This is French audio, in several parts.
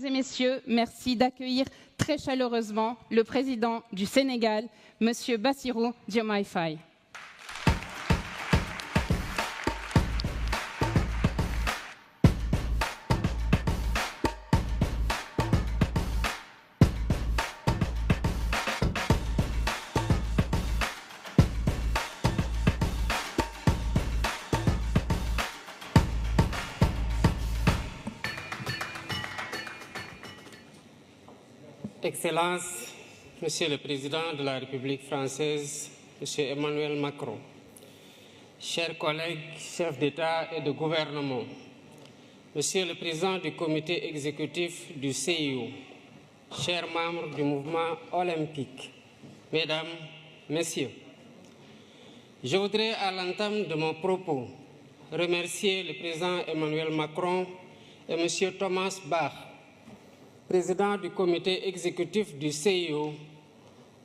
Mesdames et messieurs, merci d'accueillir très chaleureusement le président du Sénégal, M. Bassirou Diomaye Faye. Excellences, Monsieur le Président de la République française, Monsieur Emmanuel Macron, chers collègues, chefs d'État et de gouvernement, Monsieur le Président du Comité exécutif du CIO, chers membres du mouvement olympique, Mesdames, Messieurs, je voudrais à l'entame de mon propos remercier le Président Emmanuel Macron et Monsieur Thomas Bach, Président du comité exécutif du CIO,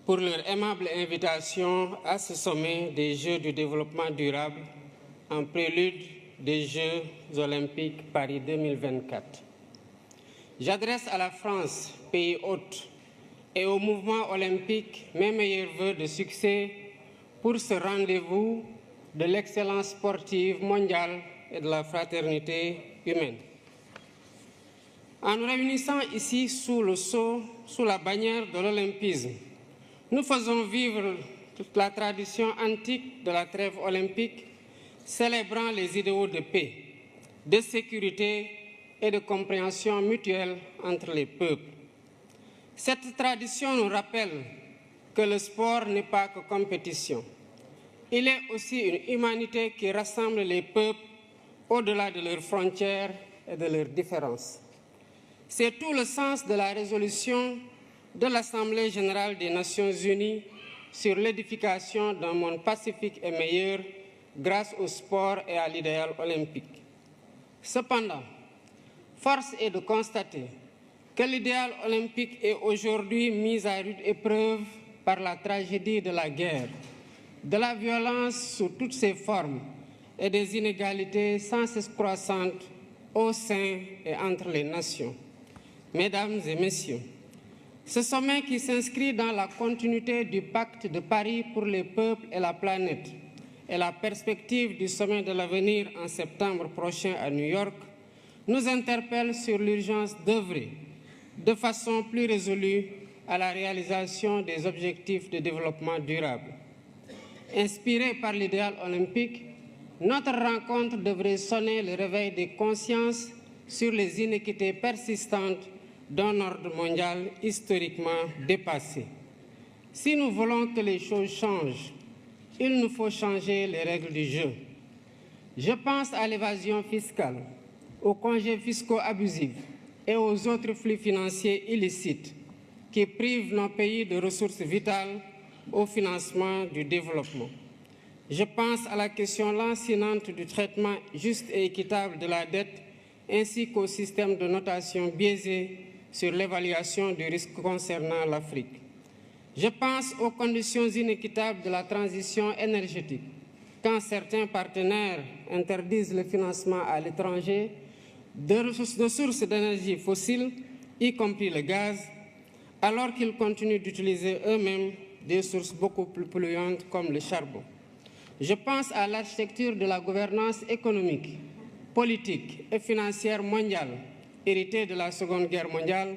pour leur aimable invitation à ce sommet des Jeux du développement durable en prélude des Jeux olympiques Paris 2024. J'adresse à la France, pays hôte, et au mouvement olympique mes meilleurs vœux de succès pour ce rendez-vous de l'excellence sportive mondiale et de la fraternité humaine. En nous réunissant ici sous le sceau, sous la bannière de l'olympisme, nous faisons vivre toute la tradition antique de la trêve olympique, célébrant les idéaux de paix, de sécurité et de compréhension mutuelle entre les peuples. Cette tradition nous rappelle que le sport n'est pas que compétition. Il est aussi une humanité qui rassemble les peuples au-delà de leurs frontières et de leurs différences. C'est tout le sens de la résolution de l'Assemblée générale des Nations unies sur l'édification d'un monde pacifique et meilleur grâce au sport et à l'idéal olympique. Cependant, force est de constater que l'idéal olympique est aujourd'hui mis à rude épreuve par la tragédie de la guerre, de la violence sous toutes ses formes et des inégalités sans cesse croissantes au sein et entre les nations. Mesdames et Messieurs, ce sommet qui s'inscrit dans la continuité du pacte de Paris pour les peuples et la planète et la perspective du sommet de l'avenir en septembre prochain à New York nous interpelle sur l'urgence d'œuvrer de façon plus résolue à la réalisation des objectifs de développement durable. Inspiré par l'idéal olympique, notre rencontre devrait sonner le réveil des consciences sur les inéquités persistantes d'un ordre mondial historiquement dépassé. Si nous voulons que les choses changent, il nous faut changer les règles du jeu. Je pense à l'évasion fiscale, aux congés fiscaux abusifs et aux autres flux financiers illicites qui privent nos pays de ressources vitales au financement du développement. Je pense à la question lancinante du traitement juste et équitable de la dette ainsi qu'au système de notation biaisé sur l'évaluation du risque concernant l'Afrique. Je pense aux conditions inéquitables de la transition énergétique, quand certains partenaires interdisent le financement à l'étranger de sources d'énergie fossiles, y compris le gaz, alors qu'ils continuent d'utiliser eux-mêmes des sources beaucoup plus polluantes comme le charbon. Je pense à l'architecture de la gouvernance économique, politique et financière mondiale, héritée de la Seconde Guerre mondiale,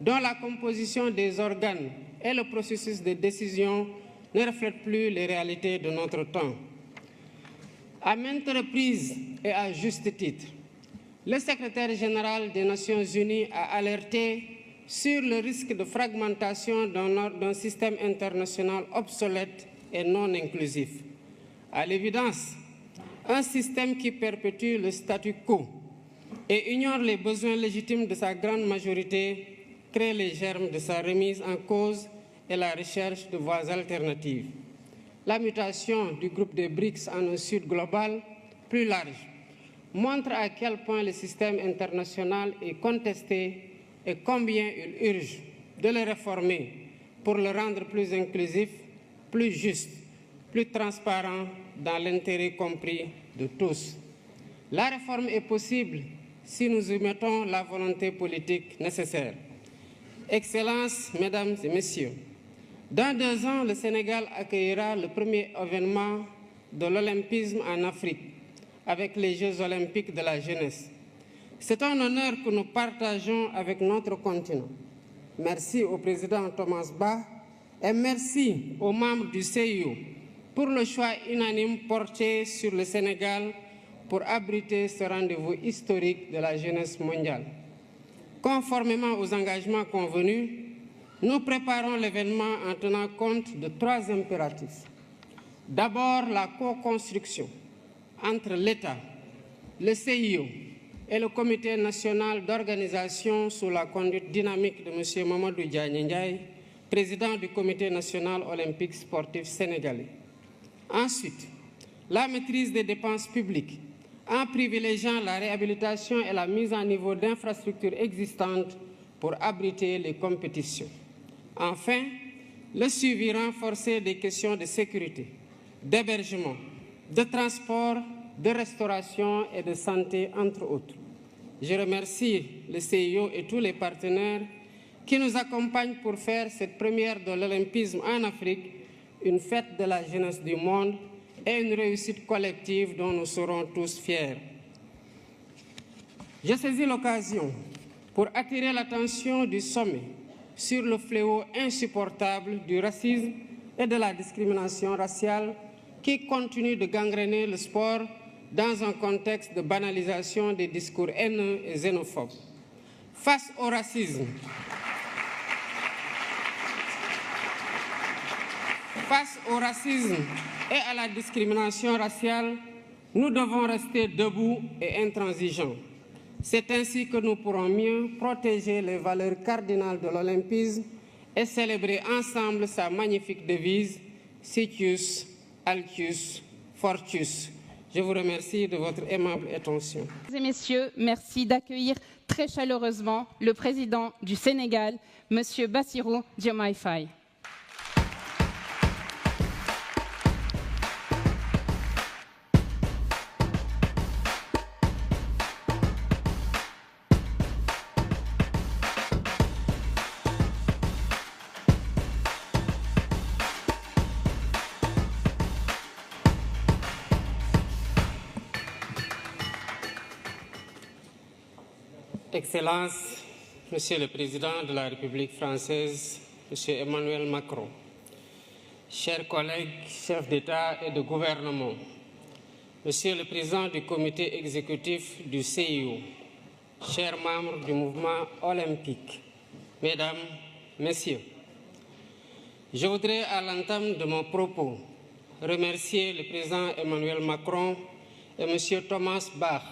dont la composition des organes et le processus de décision ne reflètent plus les réalités de notre temps. À maintes reprises et à juste titre, le secrétaire général des Nations Unies a alerté sur le risque de fragmentation d'un système international obsolète et non inclusif. À l'évidence, un système qui perpétue le statu quo et ignore les besoins légitimes de sa grande majorité crée les germes de sa remise en cause et la recherche de voies alternatives. La mutation du groupe des BRICS en un sud global plus large montre à quel point le système international est contesté et combien il urge de le réformer pour le rendre plus inclusif, plus juste, plus transparent dans l'intérêt compris de tous. La réforme est possible si nous y mettons la volonté politique nécessaire. Excellences, Mesdames et Messieurs, dans 2 ans, le Sénégal accueillera le premier événement de l'olympisme en Afrique, avec les Jeux olympiques de la jeunesse. C'est un honneur que nous partageons avec notre continent. Merci au président Thomas Bach et merci aux membres du CIO pour le choix unanime porté sur le Sénégal pour abriter ce rendez-vous historique de la jeunesse mondiale. Conformément aux engagements convenus, nous préparons l'événement en tenant compte de 3 impératifs. D'abord, la co-construction entre l'État, le CIO et le Comité national d'organisation sous la conduite dynamique de M. Mamadou Diagne Ndiaye, président du Comité national olympique sportif sénégalais. Ensuite, la maîtrise des dépenses publiques en privilégiant la réhabilitation et la mise en niveau d'infrastructures existantes pour abriter les compétitions. Enfin, le suivi renforcé des questions de sécurité, d'hébergement, de transport, de restauration et de santé, entre autres. Je remercie le CIO et tous les partenaires qui nous accompagnent pour faire cette première de l'olympisme en Afrique une fête de la jeunesse du monde et une réussite collective dont nous serons tous fiers. Je saisis l'occasion pour attirer l'attention du sommet sur le fléau insupportable du racisme et de la discrimination raciale qui continue de gangréner le sport dans un contexte de banalisation des discours haineux et xénophobes. Face au racisme, et à la discrimination raciale, nous devons rester debout et intransigeants. C'est ainsi que nous pourrons mieux protéger les valeurs cardinales de l'olympisme et célébrer ensemble sa magnifique devise « Citius, Altius, Fortius ». Je vous remercie de votre aimable attention. Mesdames et messieurs, merci d'accueillir très chaleureusement le président du Sénégal, M. Bassirou Diomaye Faye. Excellences, Monsieur le Président de la République française, Monsieur Emmanuel Macron, chers collègues, chefs d'État et de gouvernement, Monsieur le Président du Comité exécutif du CIO, chers membres du mouvement olympique, Mesdames, Messieurs, je voudrais à l'entame de mon propos remercier le Président Emmanuel Macron et Monsieur Thomas Bach,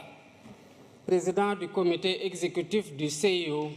président du comité exécutif du CIO,